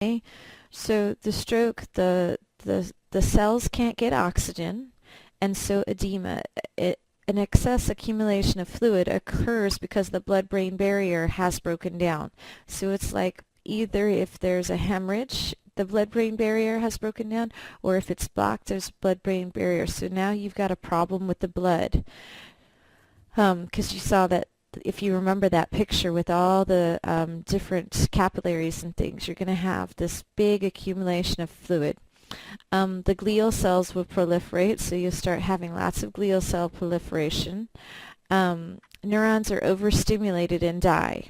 Okay? So the stroke, the cells can't get oxygen, and so edema, an excess accumulation of fluid occurs because the blood-brain barrier has broken down. So it's like either if there's a hemorrhage, the blood-brain barrier has broken down, or if it's blocked, there's a blood-brain barrier. So now you've got a problem with the blood. Because you saw that, if you remember that picture with all the different capillaries and things, you're going to have this big accumulation of fluid. The glial cells will proliferate, so you'll start having lots of glial cell proliferation. Neurons are overstimulated and die.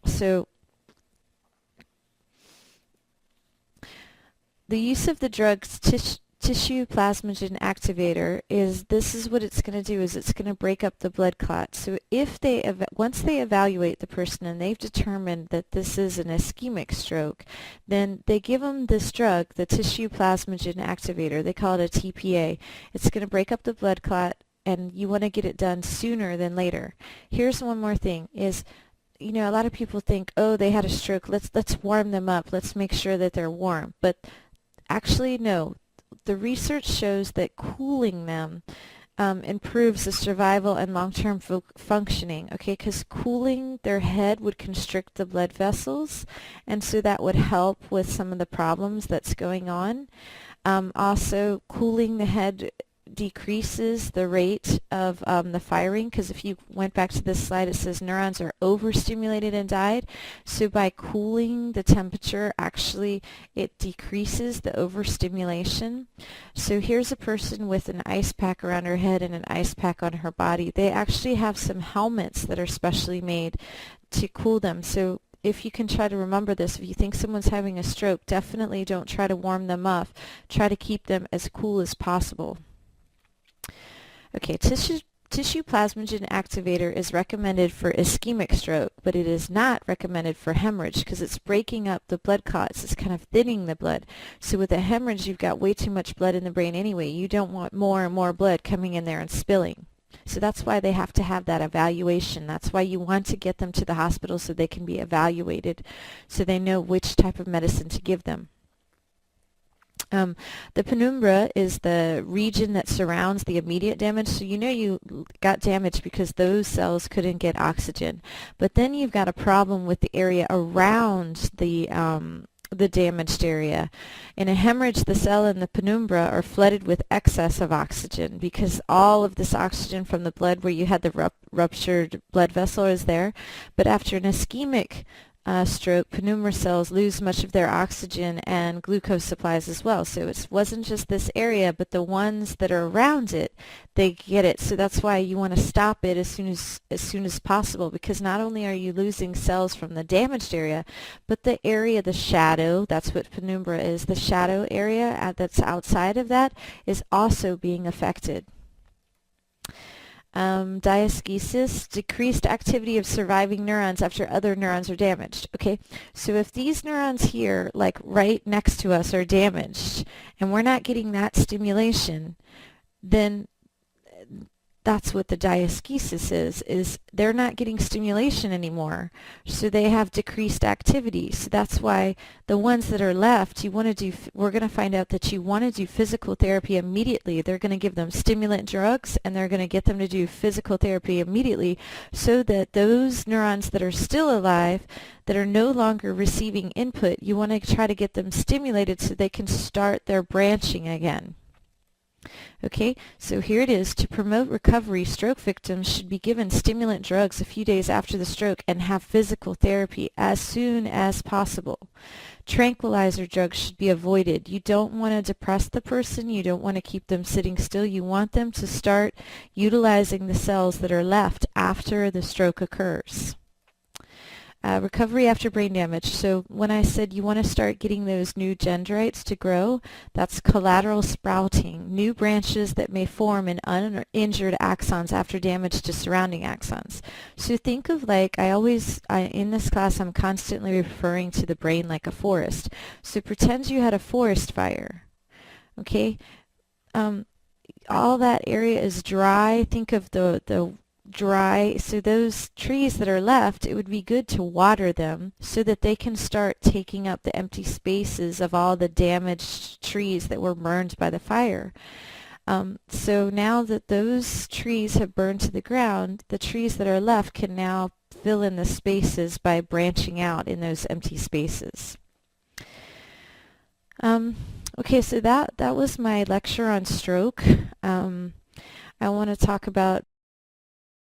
So the use of the drugs tissue plasminogen activator this is what it's going to do, is it's going to break up the blood clot. So if once they evaluate the person and they've determined that this is an ischemic stroke, then they give them this drug, the tissue plasminogen activator. They call it a TPA. It's going to break up the blood clot, and you want to get it done sooner than later. Here's one more thing is, a lot of people think, oh, they had a stroke, let's warm them up, let's make sure that they're warm. But actually, no. The research shows that cooling them improves the survival and long-term functioning, okay, because cooling their head would constrict the blood vessels, and so that would help with some of the problems that's going on. Also, cooling the head decreases the rate of the firing, because if you went back to this slide, it says neurons are overstimulated and died. So by cooling the temperature, actually it decreases the overstimulation. So here's a person with an ice pack around her head and an ice pack on her body. They actually have some helmets that are specially made to cool them. So if you can try to remember this, if you think someone's having a stroke, definitely don't try to warm them up. Try to keep them as cool as possible. Okay, tissue plasminogen activator is recommended for ischemic stroke, but it is not recommended for hemorrhage because it's breaking up the blood clots. It's kind of thinning the blood. So with a hemorrhage, you've got way too much blood in the brain anyway. You don't want more and more blood coming in there and spilling. So that's why they have to have that evaluation. That's why you want to get them to the hospital so they can be evaluated, so they know which type of medicine to give them. The penumbra is the region that surrounds the immediate damage. So you got damage because those cells couldn't get oxygen. But then you've got a problem with the area around the damaged area. In a hemorrhage, the cell in the penumbra are flooded with excess of oxygen because all of this oxygen from the blood where you had the ruptured blood vessel is there. But after an ischemic stroke, penumbra cells lose much of their oxygen and glucose supplies as well. So it wasn't just this area, but the ones that are around it, they get it. So that's why you want to stop it as soon as possible, because not only are you losing cells from the damaged area, but the area, the shadow, that's what penumbra is, the shadow area that's outside of that is also being affected. Diaskesis, decreased activity of surviving neurons after other neurons are damaged. Okay, so if these neurons here, like right next to us, are damaged and we're not getting that stimulation, then that's what the diaskesis is they're not getting stimulation anymore, so they have decreased activity. So that's why the ones that are left, we're going to find out that you want to do physical therapy immediately. They're going to give them stimulant drugs, and they're going to get them to do physical therapy immediately, so that those neurons that are still alive, that are no longer receiving input, you want to try to get them stimulated so they can start their branching again. Okay, so here it is. To promote recovery, stroke victims should be given stimulant drugs a few days after the stroke and have physical therapy as soon as possible. Tranquilizer drugs should be avoided. You don't want to depress the person. You don't want to keep them sitting still. You want them to start utilizing the cells that are left after the stroke occurs. Recovery after brain damage. So when I said you want to start getting those new dendrites to grow, that's collateral sprouting, new branches that may form in uninjured axons after damage to surrounding axons. So think of, like, in this class I'm constantly referring to the brain like a forest. So pretend you had a forest fire. Okay? All that area is dry. Think of the dry, so those trees that are left, it would be good to water them so that they can start taking up the empty spaces of all the damaged trees that were burned by the fire. So now that those trees have burned to the ground, the trees that are left can now fill in the spaces by branching out in those empty spaces. Okay, so that was my lecture on stroke. I want to talk about